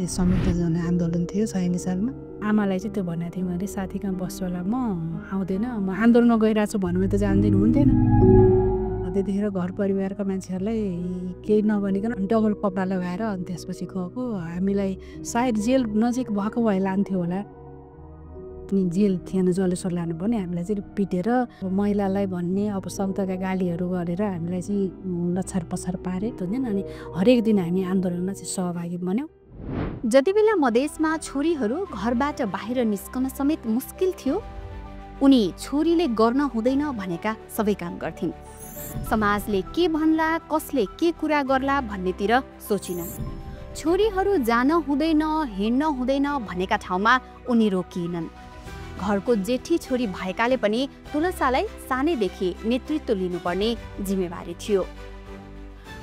त्यो संयुक्त जनआन्दोलन थियो 96 सालमा। आमालाई चाहिँ त्यो भनेको थिएँ मैले, साथी कहाँ बस्छु होला, म आउँदैन, म आन्दोलनमा गइरहेको छु भन्नु त जान्दिनँ हुन्थेन। त्यतिखेर घर परिवारका मान्छेहरूलाई केही नभनिकन डबल कपडा लगाएर अनि त्यसपछि गएको। हामीलाई सायद जेल नजिक भएको भए लान्थ्यो होला, अनि जेल थिएन जलेश्वर लानु पनि हामीलाई चाहिँ पिटेर महिलालाई भन्ने अब शब्दका गालीहरू गरेर हामीलाई चाहिँ लछार पछार पारे हुँदैन। अनि हरेक दिन हामी आन्दोलनमा चाहिँ सहभागी बन्यौँ। जति बेला मधेसमा छोरीहरू घरबाट बाहिर निस्कन समेत मुस्किल थियो, उनी छोरीले गर्न हुँदैन भनेका सबै काम गर्थिन्। समाजले के भन्ला, कसले के कुरा गर्ला भन्नेतिर सोचिनन्। छोरीहरू जान हुँदैन, हिँड्न हुँदैन भनेका ठाउँमा उनी रोकिएनन्। घरको जेठी छोरी भएकाले पनि तुलसालाई सानैदेखि नेतृत्व लिनुपर्ने जिम्मेवारी थियो।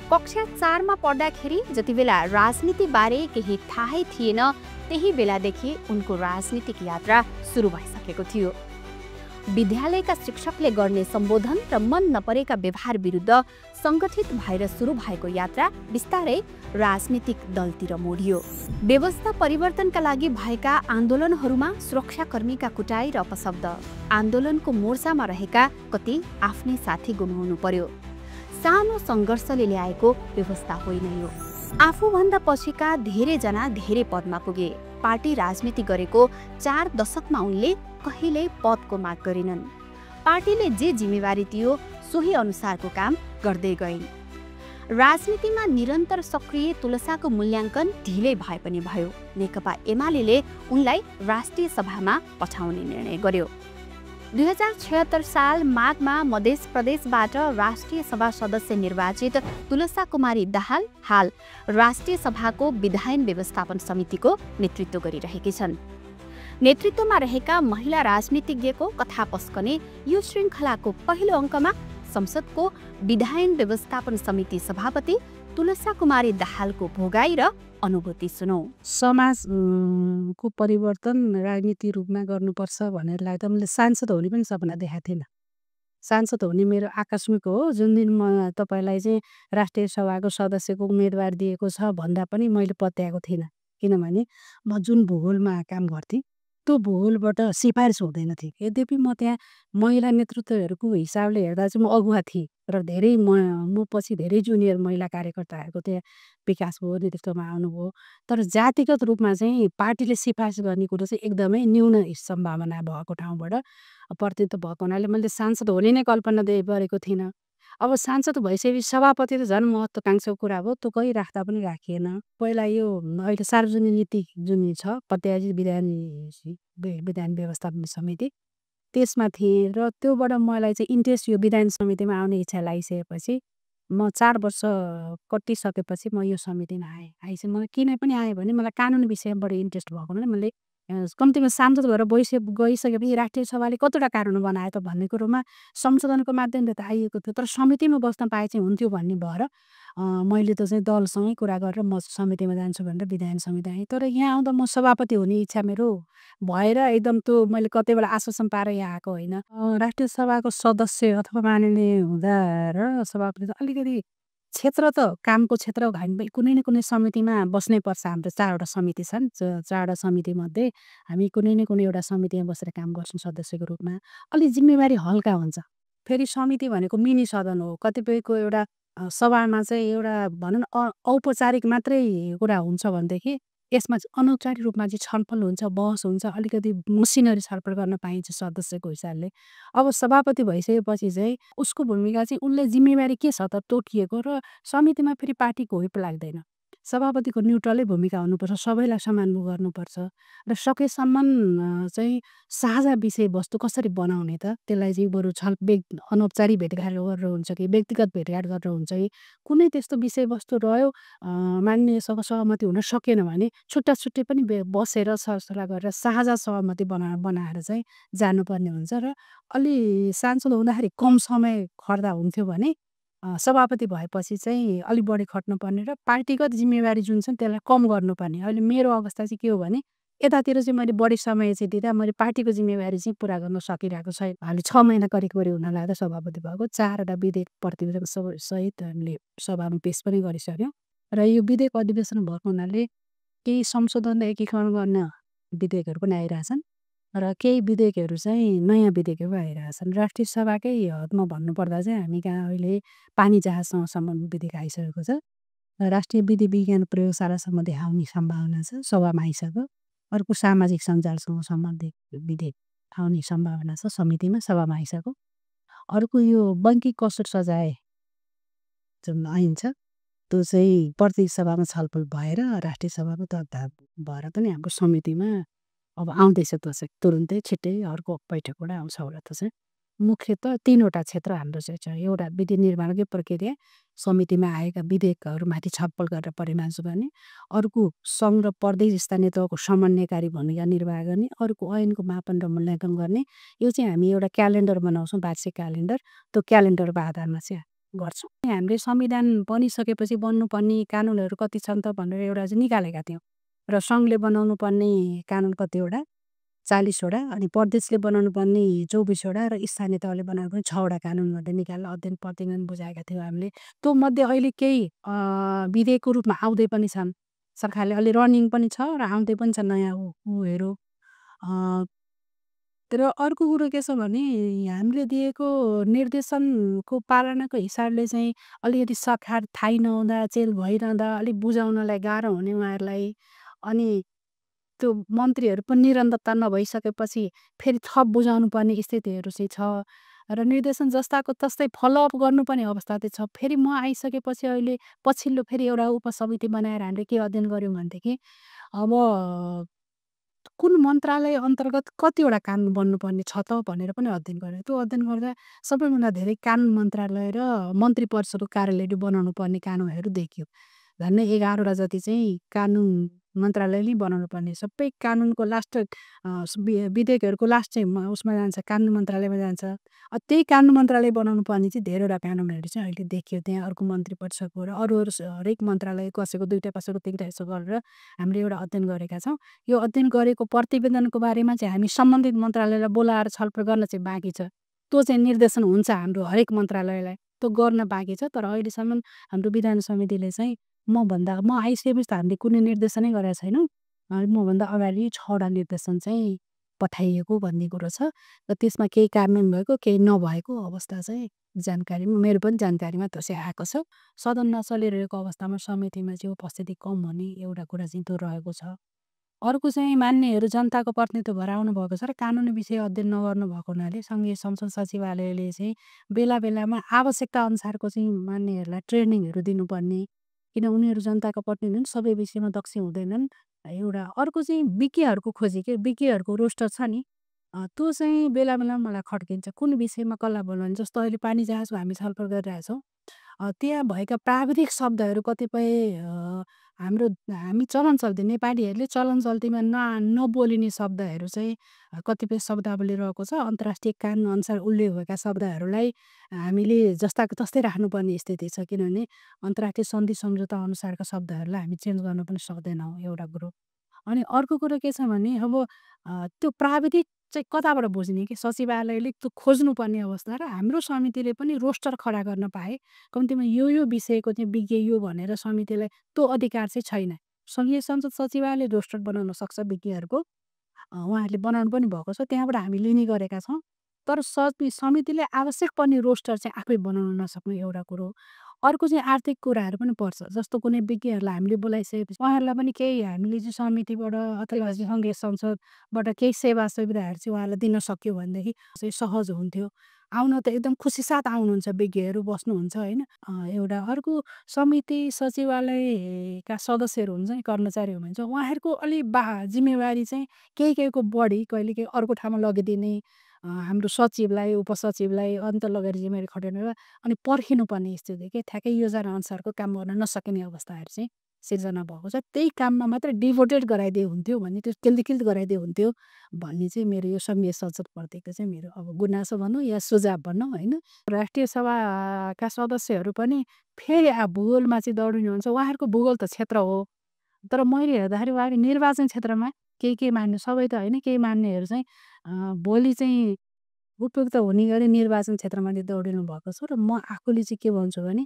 कक्षा 4 मा पढ्दाखेरि जति बेला राजनीतिबारे केही थाहै थिएन, त्यही बेलादेखि उनको राजनीतिक यात्रा सुरु भइसकेको थियो। विद्यालयका शिक्षकले गर्ने सम्बोधन र मन नपरेका व्यवहार विरुद्ध सङ्गठित भएर सुरु भएको यात्रा बिस्तारै राजनीतिक दलतिर मोडियो। व्यवस्था परिवर्तनका लागि भएका आन्दोलनहरूमा सुरक्षाकर्मीका कुटाई र अपशब्द, आन्दोलनको मोर्चामा रहेका कति आफ्नै साथी गुमाउनु पर्यो। सानो सङ्घर्षले ल्याएको व्यवस्था होइन यो। आफूभन्दा पछिका धेरैजना धेरै पदमा पुगे। पार्टी राजनीति गरेको 4 दशकमा उनले कहिल्यै पदको माग गरिनन्। पार्टीले जे जिम्मेवारी दियो सोही अनुसारको काम गर्दै गइन्। राजनीतिमा निरन्तर सक्रिय तुलसाको मूल्याङ्कन ढिलै भए पनि भयो। नेकपा एमाले उनलाई राष्ट्रिय सभामा पठाउने निर्णय गर्यो। 2076 साल माघमा मध्य प्रदेशबाट राष्ट्रिय सभा सदस्य निर्वाचित तुलसा कुमारी दाहाल हाल राष्ट्रिय सभाको विधायन व्यवस्थापन समितिको नेतृत्व गरिरहेकी छन्। नेतृत्वमा रहेका महिला राजनीतिज्ञको कथा पस्कने यो श्रृङ्खलाको पहिलो अङ्कमा संसदको विधायन व्यवस्थापन समिति सभापति तुलसा कुमारी दाहालको भोगाई र अनुभूति सुनौ। समाजको परिवर्तन राजनीति रूपमा गर्नुपर्छ भनेर लाग्दा मैले सांसद हुने पनि सपना देखाएको थिइनँ। सांसद हुने मेरो आकस्मिक हो। जुन दिन म तपाईँलाई चाहिँ राष्ट्रिय सभाको सदस्यको उम्मेदवार दिएको छ भन्दा पनि मैले पत्याएको थिइनँ। किनभने म जुन भूगोलमा काम गर्थेँ त्यो भूगोलबाट सिफारिस हुँदैन थियो। यद्यपि म त्यहाँ महिला नेतृत्वहरूको हिसाबले हेर्दा चाहिँ म अगुवा थिएँ र धेरै म पछि धेरै जुनियर महिला कार्यकर्ताहरूको त्यहाँ विकास भयो, नेतृत्वमा आउनुभयो। तर जातिगत रूपमा चाहिँ पार्टीले सिफारिस गर्ने कुरो चाहिँ एकदमै न्यून सम्भावना भएको ठाउँबाट प्रतिनिधित्व भएको हुनाले मैले सांसद हुने नै कल्पना गरेको थिइनँ। अब सांसद भइसकेपछि सभापति त झन् महत्त्वकाङ्क्षाको कुरा हो, त्यो कहीँ राख्दा पनि राखिएन। पहिला यो अहिले सार्वजनिक नीति जुन छ प्रत्याशित विधायन व्यवस्थापन समिति त्यसमा थिएँ र त्योबाट मलाई चाहिँ इन्ट्रेस्ट यो विधायन समितिमा आउने इच्छा लागिसकेपछि म 4 वर्ष कटिसकेपछि म यो समितिमा आएँ। चाहिँ मलाई किन पनि आएँ भने मलाई कानुन विषयमा बढी इन्ट्रेस्ट भएको हुनाले मैले कम्तीमा सांसद भएर गइसकेपछि राष्ट्रिय सभाले कतिवटा कानुन बनायो त भन्ने कुरोमा संशोधनको माध्यमले त आइएको थियो। तर समितिमा बस्न पाए चाहिँ हुन्थ्यो भन्ने भएर मैले त चाहिँ दलसँगै कुरा गरेर म समितिमा जान्छु भनेर विधायन समिति आएँ। तर यहाँ आउँदा म सभापति हुने इच्छा मेरो भएर एकदम त्यो मैले कतै बेला आश्वासन पाएर यहाँ आएको होइन। राष्ट्रिय सभाको सदस्य अथवा माननीय हुँदा र सभापति त अलिकति क्षेत्र त कामको क्षेत्र हामी कुनै न कुनै समितिमा बस्नै पर्छ। हाम्रो 4वटा समिति छन्। 4वटा समितिमध्ये हामी कुनै न कुनै एउटा समितिमा बसेर काम गर्छौँ सदस्यको रूपमा। अलि जिम्मेवारी हल्का हुन्छ। फेरि समिति भनेको मिनी सदन हो। कतिपयको एउटा सभामा चाहिँ एउटा भनौँ न औपचारिक मात्रै कुरा हुन्छ भनेदेखि यसमा अनौपचारिक रूपमा चाहिँ छलफल हुन्छ, बहस हुन्छ, अलिकति मसिनरी छलफल गर्न पाइन्छ सदस्यको हिसाबले। अब सभापति भइसकेपछि चाहिँ उसको भूमिका चाहिँ उनले जिम्मेवारी के छ त तोकिएको र समितिमा फेरि पार्टीको व्हिप लाग्दैन। सभापतिको न्युट्रलै भूमिका हुनुपर्छ, सबैलाई समान गर्नुपर्छ र सकेसम्म चाहिँ साझा विषयवस्तु कसरी बनाउने त त्यसलाई चाहिँ बरु अनौपचारिक भेटघाट गरेर हुन्छ कि व्यक्तिगत भेटघाट गरेर हुन्छ कि कुनै त्यस्तो विषयवस्तु रह्यो माननीयसँग सहमति हुन सकेन भने छुट्टा छुट्टै पनि बसेर सरसल्लाह गरेर साझा सहमति बनाएर चाहिँ जानुपर्ने हुन्छ। र अलि सांसद हुँदाखेरि कम समय खट्दा हुन्थ्यो भने सभापति भएपछि चाहिँ अलिक बढी खट्नुपर्ने र पार्टीगत जिम्मेवारी जुन छ त्यसलाई कम गर्नुपर्ने। अहिले मेरो अवस्था चाहिँ के हो भने यतातिर चाहिँ मैले बढी समय चाहिँ दिँदा मैले पार्टीको जिम्मेवारी चाहिँ पुरा गर्न सकिरहेको छैन। अहिले 6 महिना करिब हुन लाग्दा सभापति भएको। 4वटा विधेयक प्रतिवेदन सहित हामीले सभामा पेश पनि गरिसक्यौँ र यो विधेयक अधिवेशन भएको हुनाले केही संशोधन एकीकरण गर्न विधेयकहरू पनि आइरहेछन् र केही विधेयकहरू चाहिँ नयाँ विधेयकहरू आइरहेछन्। राष्ट्रिय सभाकै हदमा भन्नुपर्दा चाहिँ हामी कहाँ अहिले पानी जहाजसँग सम्बन्धित विधेयक आइसकेको छ। राष्ट्रिय विधि विज्ञान प्रयोगशालासम्म आउने सम्भावना छ, सभामा आइसक्यो। अर्को सामाजिक सञ्जालसँग सम्बन्धित विधेयक आउने सम्भावना छ, समितिमा सभामा आइसक्यो। अर्को यो बैंकिङ कसुर सजाय जुन ऐन छ त्यो चाहिँ प्रतिनिधि सभामा छलफल भएर राष्ट्रिय सभामा दर्ता भएर पनि हाम्रो समितिमा अब आउँदैछ। त्यो चाहिँ तुरुन्तै छिट्टै अर्को बैठकबाट आउँछ होला। त्यो चाहिँ मुख्यतः 3वटा क्षेत्र हाम्रो चाहिँ छ। एउटा विधि निर्माणकै प्रक्रिया, समितिमा आएका विधेयकहरूमाथि छलफल गरेर परिमार्जन गर्ने। अर्को सङ्घ र प्रदेश स्थानीय तहको समन्वयकारी भूमिका निर्वाह गर्ने। अर्को ऐनको मापन र मूल्याङ्कन गर्ने। यो चाहिँ हामी एउटा क्यालेन्डर बनाउँछौँ, वार्षिक क्यालेन्डर। त्यो क्यालेन्डरको आधारमा चाहिँ गर्छौँ। हामीले संविधान बनिसकेपछि बन्नुपर्ने कानुनहरू कति छन् त भनेर एउटा चाहिँ निकालेका थियौँ र सङ्घले बनाउनु पर्ने कानुन कतिवटा 40वटा, अनि प्रदेशले बनाउनु पर्ने 24वटा र स्थानीय तहले बनाउनु पर्ने 6वटा कानुन मध्ये निकालेर अध्ययन प्रतिवेदन बुझाएका थियौँ हामीले। त्यो मध्ये अहिले केही विधेयकको रूपमा आउँदै पनि छन्। सरकारले अलि रनिङ पनि छ र आउँदै पनि छ नयाँ उहरू। तर अर्को कुरो के छ भने हामीले दिएको निर्देशनको पालनाको हिसाबले चाहिँ अलिकति सरकार थाहै नहुँदा, चेल भइरहँदा अलिक बुझाउनलाई गाह्रो हुने उहाँहरूलाई। अनि त्यो मन्त्रीहरू पनि निरन्तरता नभइसकेपछि फेरि थप बुझाउनु पर्ने स्थितिहरू चाहिँ छ र निर्देशन जस्ताको तस्तै फलोअप गर्नुपर्ने अवस्था चाहिँ छ। फेरि म आइसकेपछि अहिले पछिल्लो फेरि एउटा उपसमिति बनाएर हामीले के अध्ययन गऱ्यौँ भनेदेखि अब कुन मन्त्रालय अन्तर्गत कतिवटा कानुन बन्नुपर्ने छ त भनेर पनि अध्ययन गऱ्यौँ। त्यो अध्ययन गर्दा सबैभन्दा धेरै कानुन मन्त्रालय र मन्त्री परिषदको कार्यालयले बनाउनु पर्ने कानुनहरू देखियो। झन्डै 11वटा जति चाहिँ कानुन मन्त्रालयले बनाउनु पर्ने। सबै कानुनको लास्ट विधेयकहरूको लास्ट चाहिँ उसमा जान्छ, कानुन मन्त्रालयमा जान्छ। त्यही कानुन मन्त्रालय बनाउनु पर्ने चाहिँ धेरैवटा कानुनहरू चाहिँ अहिले देखियो त्यहाँ अर्को मन्त्री परिषदको र अरू हरेक मन्त्रालय कसैको 2टा कसैको 3टा यसो गरेर हामीले एउटा अध्ययन गरेका छौँ। यो अध्ययन गरेको प्रतिवेदनको बारेमा चाहिँ हामी सम्बन्धित मन्त्रालयलाई बोलाएर छलफल गर्न चाहिँ बाँकी छ। त्यो चाहिँ निर्देशन हुन्छ हाम्रो हरेक मन्त्रालयलाई, त्यो गर्न बाँकी छ। तर अहिलेसम्म हाम्रो विधान समितिले चाहिँ म आइसकेपछि त हामीले कुनै निर्देशनै गरेका छैनौँ। मभन्दा अगाडि 6वटा निर्देशन चाहिँ पठाइएको भन्ने कुरो छ र त्यसमा केही कार्यान्वयन भएको केही नभएको अवस्था चाहिँ जानकारीमा मेरो पनि जानकारीमा त्यो चाहिँ आएको छ। सदन नचलिरहेको अवस्थामा समितिमा चाहिँ उपस्थिति कम हुने एउटा कुरा चाहिँ त्यो रहेको छ। अर्को चाहिँ मान्यहरू जनताको प्रतिनिधित्व भएर आउनुभएको छ र कानुनी विषय अध्ययन नगर्नु भएको हुनाले सङ्घीय संसद सचिवालयले चाहिँ बेला बेलामा आवश्यकता अनुसारको चाहिँ मान्यहरूलाई ट्रेनिङहरू दिनुपर्ने, किन उनीहरू जनताको प्रतिनिधि सबै विषयमा दक्ष हुँदैनन्। एउटा अर्को चाहिँ विज्ञहरूको खोजी के विज्ञहरूको रोस्टर छ नि, त्यो चाहिँ बेला बेलामा मलाई खड्किन्छ। कुन विषयमा कसलाई बोलाउने, जस्तो अहिले पानी जहाजको हामी छलफल गरिरहेछौँ। त्यहाँ भएका प्राविधिक शब्दहरू कतिपय हामी चलन चल्ती नेपालीहरूले चलन चल्तीमा नबोलिने शब्दहरू चाहिँ कतिपय शब्दावली रहेको छ। अन्तर्राष्ट्रिय कानुन अनुसार उल्लेख भएका शब्दहरूलाई हामीले जस्ताको तस्तै राख्नुपर्ने स्थिति छ, किनभने अन्तर्राष्ट्रिय सन्धि सम्झौता अनुसारका शब्दहरूलाई हामी चेन्ज गर्न पनि सक्दैनौँ, एउटा कुरो। अनि अर्को कुरो के छ भने अब त्यो प्राविधिक चाहिँ कताबाट बुझ्ने कि सचिवालयले त्यो खोज्नुपर्ने अवस्था र हाम्रो समितिले पनि रोस्टर खडा गर्न पाए कम्तीमा यो विषयको चाहिँ विज्ञ यो भनेर समितिलाई त्यो अधिकार चाहिँ छैन। सङ्घीय संसद सचिवालयले रोस्टर बनाउन सक्छ विज्ञहरूको, उहाँहरूले बनाउनु पनि भएको छ, त्यहाँबाट हामी लिने गरेका छौँ। तर समितिले आवश्यक पर्ने रोस्टर चाहिँ आफै बनाउन नसक्नु एउटा कुरो। अर्को चाहिँ आर्थिक कुराहरू पनि पर्छ, जस्तो कुनै विज्ञहरूलाई हामीले बोलाइसकेपछि उहाँहरूलाई पनि केही हामीले चाहिँ समितिबाट अथवा सङ्घीय संसदबाट केही सेवा सुविधाहरू चाहिँ उहाँहरूलाई दिन सक्यो भनेदेखि चाहिँ सहज हुन्थ्यो। आउन त एकदम खुसीसाथ आउनुहुन्छ विज्ञहरू, बस्नुहुन्छ होइन। एउटा अर्को समिति सचिवालयका सदस्यहरू हुन्छ नि, कर्मचारी हुनुहुन्छ, उहाँहरूको अलि जिम्मेवारी चाहिँ केहीको बढी, कहिले केही अर्को ठाउँमा लगिदिने, हाम्रो सचिवलाई उपसचिवलाई अन्त लगेर जिम्मेवारी खटाउनु अनि पर्खिनुपर्ने स्थिति के ठ्याक्कै योजना अनुसारको काम गर्न नसकिने अवस्थाहरू चाहिँ सिर्जना भएको छ। त्यही काममा मात्रै डिभोटेड गराइदिए हुन्थ्यो भन्ने, त्यो केन्द्रीकृत गराइदिए हुन्थ्यो भन्ने चाहिँ मेरो यो सङ्घीय संसदप्रतिको चाहिँ मेरो अब गुनासो भनौँ या सुझाव भनौँ होइन। राष्ट्रिय सभाका सदस्यहरू पनि फेरि भूगोलमा चाहिँ दौडिनुहुन्छ। उहाँहरूको भूगोल त क्षेत्र हो, तर मैले हेर्दाखेरि उहाँहरू निर्वाचन क्षेत्रमा केही मान्ने, सबै त होइन, केही मान्नेहरू चाहिँ भोलि चाहिँ उपयुक्त हुने गरी निर्वाचन क्षेत्रमा चाहिँ दौडिनु भएको छु र म आफूले चाहिँ के भन्छु भने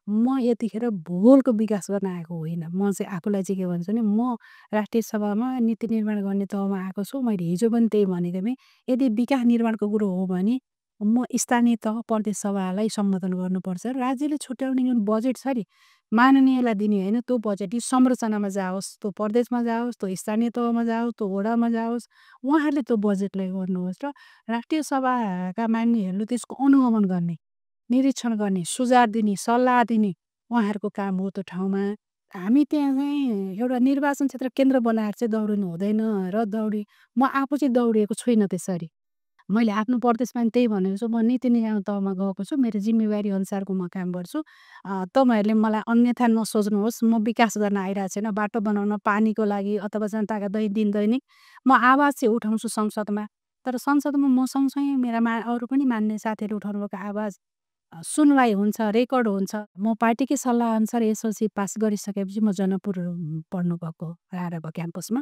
म यतिखेर भूगोलको विकास गर्न आएको होइन। म चाहिँ आफूलाई चाहिँ के भन्छु भने म राष्ट्रिय सभामा नीति निर्माण गर्ने तहमा आएको छु। मैले हिजो पनि त्यही भनेको थिएँ। यदि विकास निर्माणको कुरो हो भने म स्थानीय तह प्रदेश सभालाई सम्बोधन गर्नुपर्छ। राज्यले छुट्याउने जुन बजेट छ नि माननीयलाई दिने होइन, त्यो बजेट संरचनामा जाओस्, त्यो प्रदेशमा जाओस्, त्यो स्थानीय तहमा जाओस्, त्यो वडामा जाओस्, उहाँहरूले त्यो बजेटलाई गर्नुहोस् र राष्ट्रिय सभाका मान्यहरूले त्यसको अनुगमन गर्ने, निरीक्षण गर्ने, सुझाव दिने, सल्लाह दिने उहाँहरूको काम हो त्यो ठाउँमा। हामी त्यहाँ चाहिँ एउटा निर्वाचन क्षेत्र केन्द्र बनाएर चाहिँ दौडिनु हुँदैन र म आफू चाहिँ दौडिएको छुइनँ त्यसरी। मैले आफ्नो प्रदेशमा पनि त्यही भनेको छु। म नीति निर्माण तहमा गएको छु। मेरो जिम्मेवारी अनुसारको म काम गर्छु। तपाईँहरूले मलाई अन्यथा नसोच्नुहोस्। म विकास गर्न आइरहेको छैन। बाटो बनाउन, पानीको लागि अथवा जनताका दैनिक म आवाज चाहिँ उठाउँछु संसदमा। तर संसदमा म सँगसँगै मेरा अरू पनि मान्य साथीहरूले उठाउनुभएको आवाज सुनवाई हुन्छ, रेकर्ड हुन्छ। म पार्टीकै सल्लाहअनुसार एसएलसी पास गरिसकेपछि म जनकपुर पढ्नु गएको रायरवा क्याम्पसमा।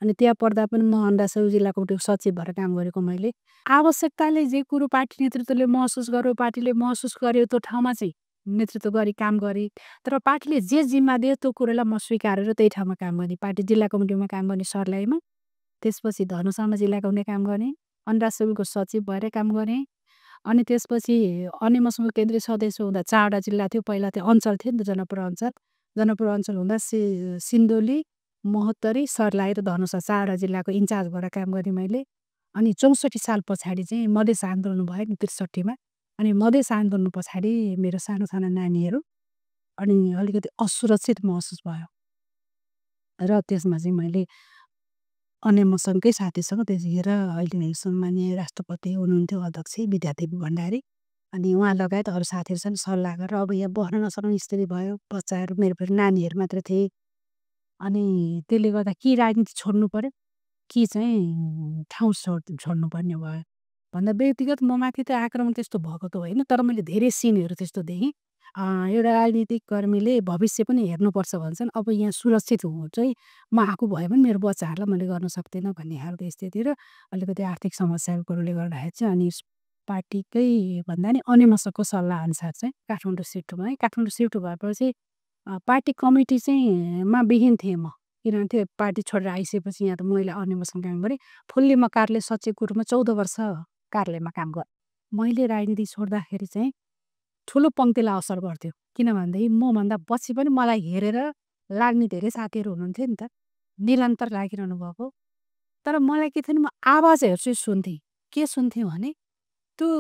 अनि त्यहाँ पढ्दा पनि म अन्डासरी जिल्लाको त्यो सचिव भएर काम गरेको मैले। आवश्यकताले जे कुरो पार्टी नेतृत्वले महसुस गर्यो, पार्टीले महसुस गर्यो त्यो ठाउँमा चाहिँ नेतृत्व गरी काम गरेँ। तर पार्टीले जे जिम्मा दियो त्यो कुरोलाई म स्वीकारेर त्यही ठाउँमा काम गरेँ। पार्टी जिल्ला कमिटीमा काम गर्ने सर्लाहीमा, त्यसपछि धनुषामा जिल्ला कमिटीमा काम गरेँ, अन्डासरीको सचिव भएर काम गरेँ। अनि त्यसपछि अनेमसंघको केन्द्रीय सदस्य हुँदा 4वटा जिल्ला थियो। पहिला त्यो अञ्चल थियो नि त, जनकपुर अञ्चल। जनकपुर अञ्चल हुँदा सिन्धुली, महोत्तरी, सर्लाही र धनुषा 4वटा जिल्लाको इन्चार्ज भएर काम गरेँ मैले। अनि 64 साल पछाडि चाहिँ मधेस आन्दोलन भयो नि 63 मा। अनि मधेस आन्दोलन पछाडि मेरो सानो सानो नानीहरू अनि अलिकति असुरक्षित महसुस भयो र त्यसमा चाहिँ मैले अनेमसङ्घकै साथीसँग त्यतिखेर अहिले सम्माननीय राष्ट्रपति हुनुहुन्थ्यो अध्यक्ष विद्यादेवी भण्डारी अनि उहाँ लगायत अरू साथीहरूसँग सल्लाह गरेर अब यहाँ बस्न नसक्ने स्थिति भयो। बच्चाहरू मेरो फेरि नानीहरू मात्र थिए। अनि त्यसले गर्दा कि राजनीति छोड्नु पर्यो कि चाहिँ ठाउँ छोड्नुपर्ने भयो भन्दा व्यक्तिगत ममाथि त आक्रमण त्यस्तो भएको त होइन। तर मैले धेरै सिनहरू त्यस्तो देखेँ। एउटा राजनीतिक कर्मीले भविष्य पनि हेर्नुपर्छ भन्छन्। अब यहाँ सुरक्षित हुनु चाहिँ म आफू भए पनि मेरो बच्चाहरूलाई मैले गर्न सक्दिनँ भन्ने खालको स्थिति र अलिकति आर्थिक समस्याको कुरोले गर्दाखेरि चाहिँ अनि पार्टीकै भन्दा नि अनेमसको सल्लाह अनुसार चाहिँ काठमाडौँ सिफ्ट भएँ। काठमाडौँ सिफ्ट भएपछि पार्टी कमिटी चाहिँ मा विहीन थिएँ म, किनभने त्यो पार्टी छोडेर आइसकेपछि यहाँ त मैले अनेमसँग काम गरेँ। फुल्ली म कार्यालय सचिवको रूपमा 14 वर्ष कार्यालयमा काम गरेँ। मैले राजनीति छोड्दाखेरि चाहिँ ठुलो पङ्क्तिलाई असर गर्थ्यो। किनभनेदेखि मभन्दा पछि पनि मलाई हेरेर लाग्ने धेरै साथीहरू हुनुहुन्थ्यो नि त, निरन्तर लागिरहनु भएको। तर मलाई के थियो नि, म आवाजहरू चाहिँ सुन्थेँ। के सुन्थेँ भने त्यो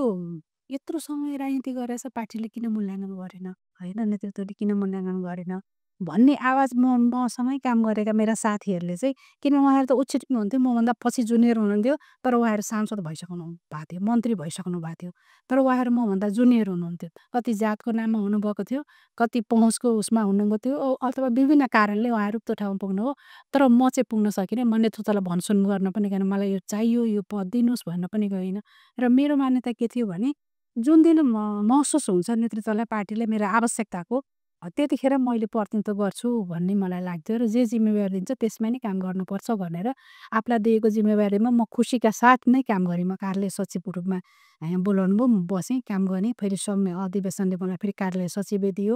यत्रो समय राजनीति गरेछ पार्टीले किन मूल्याङ्कन गरेन, होइन नेतृत्वले किन मूल्याङ्कन गरेन भन्ने आवाज मसँगै काम गरेका मेरा साथीहरूले चाहिँ, किन उहाँहरू त उछिट्नु हुन्थ्यो मभन्दा पछि जुनियर हुनुहुन्थ्यो। तर उहाँहरू सांसद भइसक्नु भएको थियो, मन्त्री भइसक्नु भएको थियो। तर उहाँहरू मभन्दा जुनियर हुनुहुन्थ्यो। कति जातको नाममा हुनुभएको थियो, कति पहुँचको उसमा हुनुभएको थियो, अथवा विभिन्न कारणले उहाँहरू त्यो ठाउँमा पुग्नु हो। तर म चाहिँ पुग्न सकिनँ। म नेतृत्वलाई भनसुन गर्न पनि गएन, मलाई यो चाहियो, यो पद दिनुहोस् भन्न पनि गइनँ। र मेरो मान्यता के थियो भने जुन दिन महसुस हुन्छ नेतृत्वलाई पार्टीले मेरो आवश्यकताको, त्यतिखेर मैले प्रतिनिधित्व गर्छु भन्ने मलाई लाग्थ्यो र जे जिम्मेवारी दिन्छ त्यसमा नै काम गर्नुपर्छ भनेर आफूलाई दिएको जिम्मेवारीमा म खुसीका साथ नै काम गरेँ। म कार्यालय सचिवको रूपमा बोलाउनु भयो, म बसेँ, काम गरेँ। फेरि सौम्य अधिवेशनले मलाई फेरि कार्यालय सचिव दियो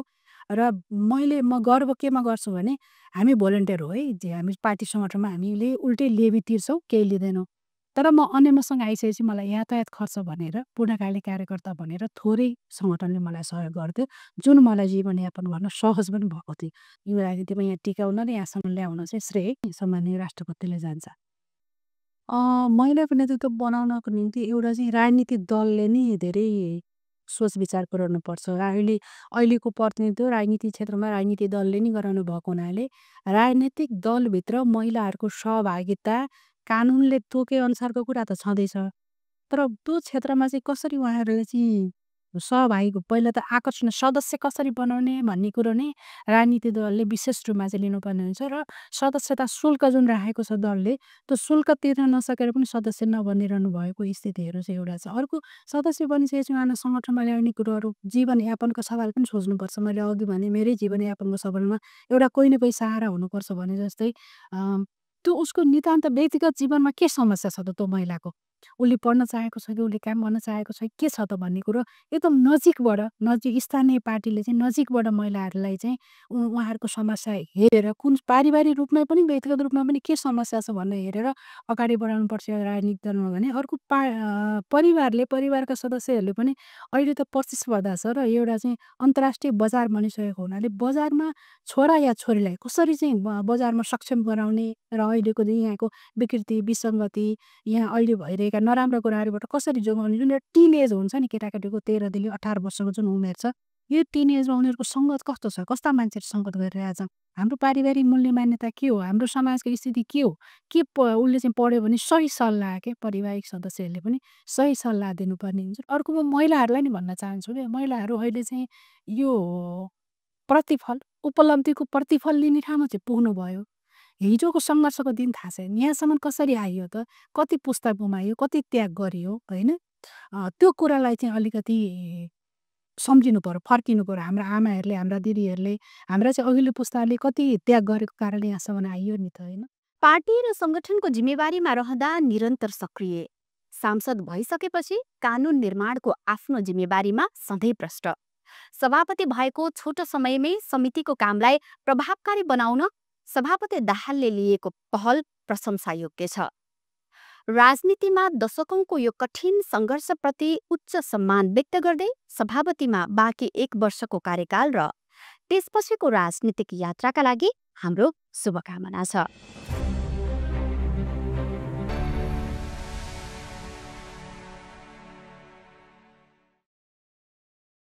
र म गर्व केमा गर्छु भने हामी भोलिन्टियर हो है, जे हामी पार्टी सङ्गठनमा हामीले उल्टै लेबी तिर्छौँ, केही लिँदैनौँ। तर म अन्यमसँग आइसकेपछि मलाई यातायात खर्च भनेर पूर्णकालिक कार्यकर्ता भनेर थोरै सङ्गठनले मलाई सहयोग गर्थ्यो, जुन मलाई जीवनयापन गर्न सहज पनि भएको थियो। यो राजनीतिमा यहाँ टिकाउन र यहाँसम्म ल्याउन चाहिँ श्रेय सम्माननीय राष्ट्रपतिले जान्छ। महिलाको नेतृत्व बनाउनको निम्ति एउटा चाहिँ राजनीतिक दलले नि धेरै सोच विचार गराउनुपर्छ। अहिलेको प्रतिनिधित्व राजनीतिक क्षेत्रमा राजनीतिक दलले नि गराउनु भएको हुनाले राजनीतिक दलभित्र महिलाहरूको सहभागिता कानुनले तोके अनुसारको कुरा त छँदैछ। तर त्यो क्षेत्रमा चाहिँ कसरी उहाँहरूले चाहिँ सहभागी पहिला त आकर्षण सदस्य कसरी बनाउने भन्ने कुरो नै राजनीतिक दलले विशेष रूपमा चाहिँ लिनुपर्ने हुन्छ। र सदस्यता शुल्क जुन राखेको छ दलले, त्यो शुल्क तिर्न नसकेर पनि सदस्य नबनिरहनु भएको स्थितिहरू चाहिँ एउटा छ। अर्को, सदस्य बनिसकेपछि उहाँलाई सङ्गठनमा ल्याउने कुरोहरू जीवनयापनको सवाल पनि सोच्नुपर्छ। मैले अघि भने मेरै जीवनयापनको सवालमा एउटा कोही न कोही सहारा हुनुपर्छ भने जस्तै त्यो उसको नितान्त व्यक्तिगत जीवनमा के समस्या छ त त्यो महिलाको, उसले पढ्न चाहेको छ कि उसले काम गर्न चाहेको छ के छ त भन्ने कुरो एकदम नजिक स्थानीय पार्टीले चाहिँ नजिकबाट महिलाहरूलाई चाहिँ उहाँहरूको समस्या हेरेर कुन पारिवारिक रूपमा पनि व्यक्तिगत रूपमा पनि के समस्या छ भनेर हेरेर अगाडि बढाउनुपर्छ राजनीतिक दलमा भने अर्को परिवारका सदस्यहरूले पनि अहिले त प्रतिस्पर्धा छ र एउटा चाहिँ अन्तर्राष्ट्रिय बजार बनिसकेको हुनाले बजारमा छोरा या छोरीलाई कसरी चाहिँ बजारमा सक्षम गराउने र अहिलेको चाहिँ यहाँको विकृति विसङ्गति यहाँ अहिले भइरहेका नराम्रा कुराहरूबाट कसरी जोगाउने जुन एउटा टिन एज हुन्छ नि केटाकेटीको 13 देखि 18 वर्षको जुन उमेर छ यो टिन एजमा उनीहरूको सङ्गत कस्तो छ कस्ता मान्छेहरू सङ्गत गरिरहेछ हाम्रो पारिवारिक मूल्य मान्यता के हो हाम्रो समाजको स्थिति के हो के उसले चाहिँ पढ्यो भने सही सल्लाह के पारिवारिक सदस्यहरूले पनि सही सल्लाह दिनुपर्ने हुन्छ अर्को म महिलाहरूलाई नि भन्न चाहन्छु कि महिलाहरू अहिले चाहिँ यो प्रतिफल उपलब्धिको प्रतिफल लिने ठाउँमा चाहिँ पुग्नुभयो हिजोको सङ्घर्षको दिन थाहा छैन यहाँसम्म कसरी आइयो त कति पुस्ता गुमायो कति त्याग गरियो होइन त्यो कुरालाई चाहिँ अलिकति सम्झिनु पर्यो फर्किनु पर्यो हाम्रा आमाहरूले हाम्रा दिदीहरूले हाम्रा चाहिँ अघिल्लो पुस्ताले कति त्याग गरेको कारणले यहाँसम्म आइयो नि त होइन पार्टी र सङ्गठनको जिम्मेवारीमा रहँदा निरन्तर सक्रिय सांसद भइसकेपछि कानुन निर्माणको आफ्नो जिम्मेवारीमा सधैँ भ्रष्ट सभापति भएको छोटो समयमै समितिको कामलाई प्रभावकारी बनाउन सभापति दाहालले लिएको पहल प्रशंसायोग्य छ राजनीतिमा दशकौंको यो कठिन सङ्घर्षप्रति उच्च सम्मान व्यक्त गर्दै सभापतिमा बाँकी 1 वर्षको कार्यकाल र त्यसपछिको राजनीतिक यात्राका लागि हाम्रो शुभकामना छ।